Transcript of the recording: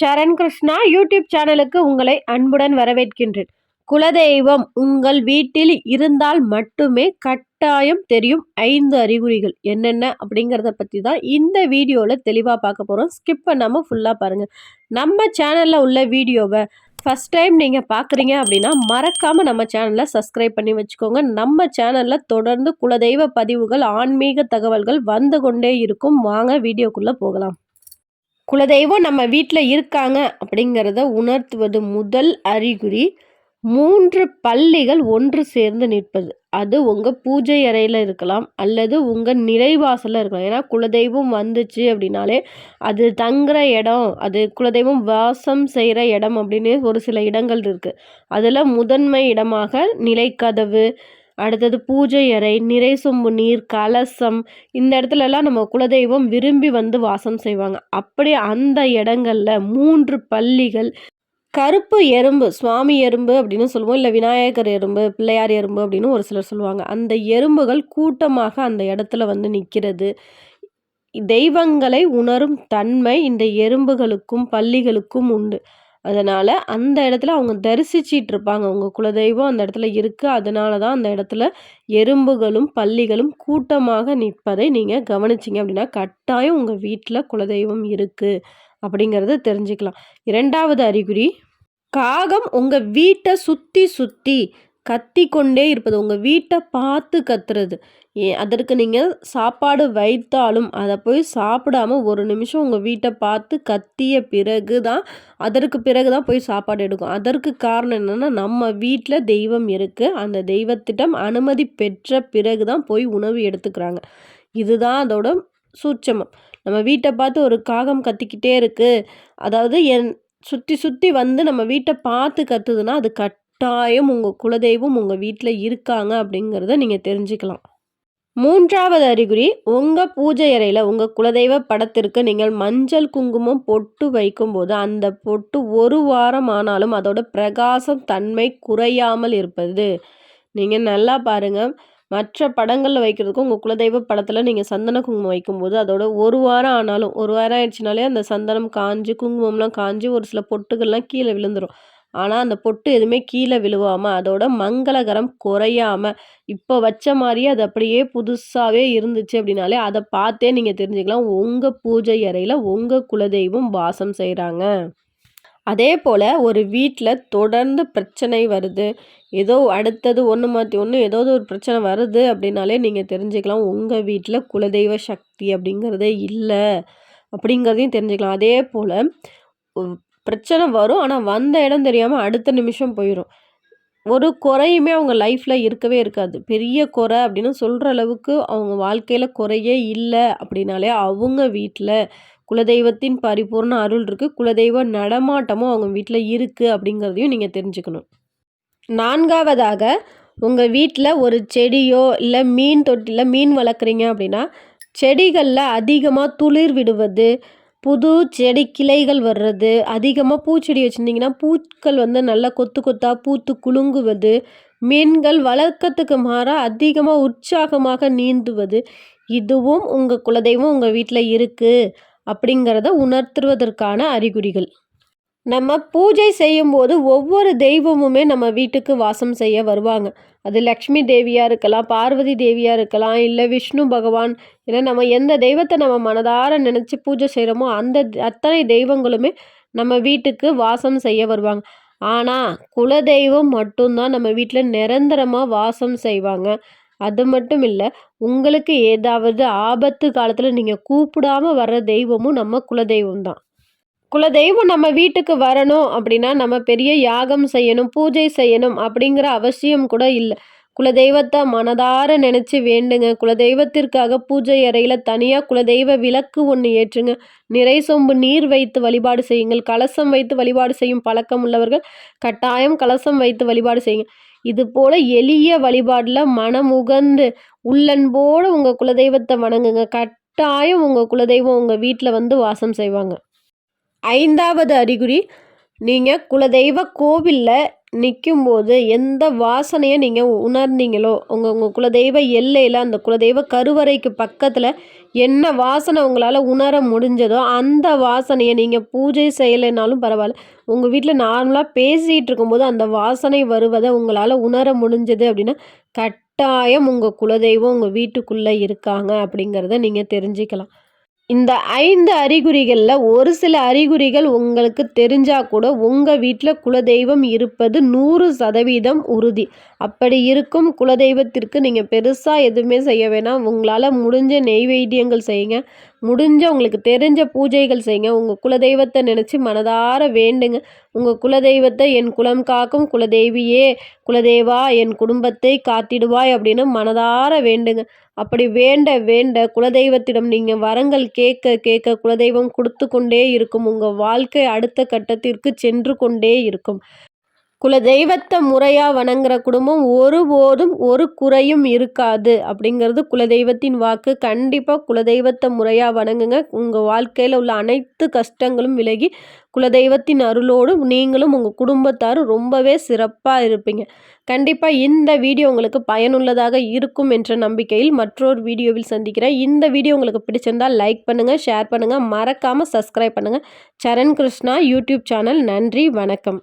சரண் Krishna YouTube சேனலுக்கு உங்களை அன்புடன் வரவேற்கின்றேன். குலதெய்வம் உங்கள் வீட்டில் இருந்தால் மட்டுமே கட்டாயம் தெரியும் 5 அறிகுறிகள் என்னென்ன அப்படிங்கிறத பற்றி தான் இந்த வீடியோவில் தெளிவாக பார்க்க போகிறோம். ஸ்கிப் பண்ணாமல் ஃபுல்லாக பாருங்கள். நம்ம சேனலில் உள்ள வீடியோவை ஃபஸ்ட் டைம் நீங்கள் பார்க்குறீங்க அப்படின்னா மறக்காமல் நம்ம சேனலை சப்ஸ்கிரைப் பண்ணி வச்சுக்கோங்க. நம்ம சேனலில் தொடர்ந்து குலதெய்வ பதிவுகள், ஆன்மீக தகவல்கள் வந்து கொண்டே இருக்கும். வாங்க வீடியோக்குள்ளே போகலாம். குலதெய்வம் நம்ம வீட்டில் இருக்காங்க அப்படிங்கிறத உணர்த்துவது முதல் அறிகுறி 3 பல்லிகள் ஒன்று சேர்ந்து நிற்பது. அது உங்கள் பூஜை அறையில் இருக்கலாம், அல்லது உங்கள் நிலைவாசலில் இருக்கலாம். ஏன்னா குலதெய்வம் வந்துச்சு அப்படின்னாலே அது தங்குற இடம், அது குலதெய்வம் வாசம் செய்கிற இடம் அப்படின்னு ஒரு சில இடங்கள் இருக்குது. அதில் முதன்மை இடமாக நிலைக்கதவு, அடுத்தது பூஜை அறை, நிறை சொம்பு நீர், கலசம், இந்த இடத்துலலாம் நம்ம குலதெய்வம் விரும்பி வந்து வாசம் செய்வாங்க. அப்படி அந்த இடங்கள்ல 3 பல்லிகள், கருப்பு எறும்பு, சுவாமி எறும்பு அப்படின்னு சொல்லுவோம், இல்லை விநாயகர் எறும்பு, பிள்ளையார் எறும்பு அப்படின்னு ஒரு சிலர் சொல்லுவாங்க. அந்த எறும்புகள் கூட்டமாக அந்த இடத்துல வந்து நிற்கிறது. தெய்வங்களை உணரும் தன்மை இந்த எறும்புகளுக்கும் பல்லிகளுக்கும் உண்டு. அதனால் அந்த இடத்துல அவங்க தரிசிச்சிட்டு இருப்பாங்க. உங்கள் குலதெய்வம் அந்த இடத்துல இருக்குது, அதனால தான் அந்த இடத்துல எறும்புகளும் பல்லிகளும் கூட்டமாக நிற்பதை நீங்கள் கவனிச்சிங்க அப்படின்னா கட்டாயம் உங்கள் வீட்டில் குலதெய்வம் இருக்குது அப்படிங்கிறத தெரிஞ்சுக்கலாம். 2வது அறிகுறி, காகம் உங்கள் வீட்டை சுற்றி சுற்றி கத்தி கொண்டே இருப்பது. உங்கள் வீட்டை பார்த்து கத்துறது. அதற்கு நீங்கள் சாப்பாடு வைத்தாலும் அதை போய் சாப்பிடாம ஒரு நிமிஷம் உங்கள் வீட்டை பார்த்து கத்திய பிறகு தான், அதற்கு பிறகு தான் போய் சாப்பாடு எடுக்கும். அதற்கு காரணம் என்னென்னா, நம்ம வீட்டில் தெய்வம் இருக்குது, அந்த தெய்வத்திடம் அனுமதி பெற்ற பிறகு தான் போய் உணவு எடுத்துக்கிறாங்க. இதுதான் அதோட சூட்சமம். நம்ம வீட்டை பார்த்து ஒரு காகம் கத்திக்கிட்டே இருக்குது, அதாவது சுற்றி சுற்றி வந்து நம்ம வீட்டை பார்த்து கத்துதுன்னா அது கட்டாயம் உங்கள் குலதெய்வம் உங்கள் வீட்டில் இருக்காங்க அப்படிங்கிறத நீங்கள் தெரிஞ்சுக்கலாம். 3வது அறிகுறி, உங்கள் பூஜை அறையில் உங்கள் குலதெய்வ படத்திற்கு நீங்கள் மஞ்சள் குங்குமம் பொட்டு வைக்கும்போது அந்த பொட்டு ஒரு வாரம் ஆனாலும் அதோட பிரகாசம் தன்மை குறையாமல் இருப்பது. நீங்கள் நல்லா பாருங்கள், மற்ற படங்களில் வைக்கிறதுக்கும் உங்கள் குலதெய்வ படத்தில் நீங்கள் சந்தன குங்குமம் வைக்கும்போது அதோட ஒரு வாரம் ஆனாலும், ஒரு வாரம் ஆயிடுச்சுனாலே அந்த சந்தனம் காஞ்சு குங்குமம்லாம் காஞ்சு ஒரு சில பொட்டுகள்லாம் கீழே விழுந்துடும். ஆனால் அந்த பொட்டு எதுவுமே கீழே விழுவாமல் அதோட மங்களகரம் குறையாமல் இப்போ வச்ச மாதிரியே அது அப்படியே புதுசாகவே இருந்துச்சு அப்படின்னாலே அதை பார்த்தே நீங்கள் தெரிஞ்சுக்கலாம் உங்கள் பூஜை அறையில் உங்கள் குலதெய்வம் வாசம் செய்கிறாங்க. அதே போல் ஒரு வீட்டில் தொடர்ந்து பிரச்சனை வருது, ஏதோ அடுத்தது ஒன்று மாற்றி ஒன்று ஏதாவது ஒரு பிரச்சனை வருது அப்படின்னாலே நீங்கள் தெரிஞ்சுக்கலாம் உங்கள் வீட்டில் குலதெய்வ சக்தி அப்படிங்கிறதே இல்லை அப்படிங்கிறதையும் தெரிஞ்சுக்கலாம். அதே போல் பிரச்சனை வரும், ஆனால் வந்த இடம் தெரியாமல் அடுத்த நிமிஷம் போயிடும். ஒரு குறையுமே அவங்க லைஃப்பில் இருக்கவே இருக்காது. பெரிய குறை அப்படின்னு சொல்கிற அளவுக்கு அவங்க வாழ்க்கையில் குறையே இல்லை அப்படின்னாலே அவங்க வீட்டில் குலதெய்வத்தின் பரிபூர்ண அருள் இருக்குது, குலதெய்வ நடமாட்டமும் அவங்க வீட்டில் இருக்குது அப்படிங்கிறதையும் நீங்கள் தெரிஞ்சுக்கணும். 4வதாக, உங்கள் வீட்டில் ஒரு செடியோ இல்லை மீன் தொட்டியில் மீன் வளர்க்குறீங்க அப்படின்னா செடிகளில் அதிகமாக துளிர் விடுவது, புது செடி கிளைகள் வர்றது, அதிகமாக பூச்செடி வச்சுருந்தீங்கன்னா பூக்கள் வந்து நல்லா கொத்து கொத்தாக பூத்து குலுங்குவது, மீன்கள் வழக்கத்துக்கு மாறாக அதிகமாக உற்சாகமாக நீந்துவது, இதுவும் உங்கள் குலதெய்வம் உங்கள் வீட்டில் இருக்குது அப்படிங்கிறத உணர்த்துவதற்கான அறிகுறிகள். நம்ம பூஜை செய்யும்போது ஒவ்வொரு தெய்வமுமே நம்ம வீட்டுக்கு வாசம் செய்ய வருவாங்க. அது லக்ஷ்மி தேவியாக இருக்கலாம், பார்வதி தேவியாக இருக்கலாம், இல்லை விஷ்ணு பகவான், ஏன்னா நம்ம எந்த தெய்வத்தை நம்ம மனதார நினச்சி பூஜை செய்கிறோமோ அந்த அத்தனை தெய்வங்களுமே நம்ம வீட்டுக்கு வாசம் செய்ய வருவாங்க. ஆனால் குலதெய்வம் மட்டும்தான் நம்ம வீட்டில் நிரந்தரமாக வாசம் செய்வாங்க. அது மட்டும் இல்லை, உங்களுக்கு ஏதாவது ஆபத்து காலத்தில் நீங்கள் கூப்பிடாமல் வர்ற தெய்வமும் நம்ம குலதெய்வம் தான். குலதெய்வம் நம்ம வீட்டுக்கு வரணும் அப்படின்னா நம்ம பெரிய யாகம் செய்யணும், பூஜை செய்யணும் அப்படிங்கிற அவசியம் கூட இல்லை. குலதெய்வத்தை மனதார நினச்சி வேண்டுங்க. குலதெய்வத்திற்காக பூஜை அறையில் தனியாக குலதெய்வ விளக்கு ஒன்று ஏற்றுங்க. நிறை சொம்பு நீர் வைத்து வழிபாடு செய்யுங்கள். கலசம் வைத்து வழிபாடு செய்யும் பழக்கம் உள்ளவர்கள் கட்டாயம் கலசம் வைத்து வழிபாடு செய்யுங்க. இது போல் எளிய வழிபாடில் மனமுகந்து உள்ளன்போடு உங்கள் குலதெய்வத்தை வணங்குங்க. கட்டாயம் உங்கள் குலதெய்வம் உங்கள் வீட்டில் வந்து வாசம் செய்வாங்க. 5வது அறிகுறி, நீங்கள் குலதெய்வ கோவிலில் நிக்கும்போது எந்த வாசனைய நீங்க உணர்ந்தீங்களோ, உங்க குலதெய்வ எல்லையில அந்த குலதெய்வ கருவறைக்கு பக்கத்துல என்ன வாசனை உங்களால உணர முடிஞ்சதோ, அந்த வாசனைய நீங்க பூஜை செய்யலைனாலும் பரவால்ல. உங்க வீட்ல நார்மலா பேசிட்டு இருக்கும்போது அந்த வாசனை வருவத உங்களால உணர முடிஞ்சது அப்படின்னா, கட்டாயம் உங்க குலதெய்வம் உங்க வீட்டுக்குள்ள இருக்காங்க அப்படிங்கிறத நீங்க தெரிஞ்சுக்கலாம். இந்த 5 அறிகுறிகள்ல ஒரு சில அறிகுறிகள் உங்களுக்கு தெரிஞ்சா கூட, உங்க வீட்ல குலதெய்வம் இருப்பது 100% உறுதி. அப்படி இருக்கும் குலதெய்வத்திற்கு நீங்க பெருசா எதுவுமே செய்ய வேணாம். உங்களால முடிஞ்ச நெய்வேத்தியங்கள் செய்யுங்க. முடிஞ்ச உங்களுக்கு தெரிஞ்ச பூஜைகள் செய்யுங்க. உங்க குலதெய்வத்த நினைச்சு மனதார வேண்டுங்க. உங்க குலதெய்வத்த "என் குலம் காக்கும் குலதெய்வியே, குலதேவா என் குடும்பத்தை காத்திடுவாய்" அப்படின்னு மனதார வேண்டுங்க. அப்படி வேண்ட வேண்ட குலதெய்வத்திடம் நீங்க வரங்கள் கேட்க கேட்க குலதெய்வம் குடுத்து கொண்டே இருக்கும். உங்க வாழ்க்கை அடுத்த கட்டத்திற்கு சென்று கொண்டே இருக்கும். குலதெய்வத்த முறையா வணங்குற குடும்பம் ஒருபோதும் ஒரு குறையும் இருக்காது அப்படிங்கிறது குலதெய்வத்தின் வாக்கு. கண்டிப்பா குலதெய்வத்த முறையா வணங்குங்க. உங்க வாழ்க்கையில உள்ள அனைத்து கஷ்டங்களும் விலகி, குலதெய்வத்தின் அருளோடு நீங்களும் உங்க குடும்பத்தாரும் ரொம்பவே சிறப்பா இருப்பீங்க. கண்டிப்பா இந்த வீடியோ உங்களுக்கு பயனுள்ளதாக இருக்கும் என்ற நம்பிக்கையில் மற்றொரு வீடியோவில் சந்திக்கிறேன். இந்த வீடியோ உங்களுக்கு பிடிச்சிருந்தா லைக் பண்ணுங்க, ஷேர் பண்ணுங்க, மறக்காம சப்ஸ்கிரைப் பண்ணுங்க. சரண் கிருஷ்ணா யூடியூப் சேனல். நன்றி, வணக்கம்.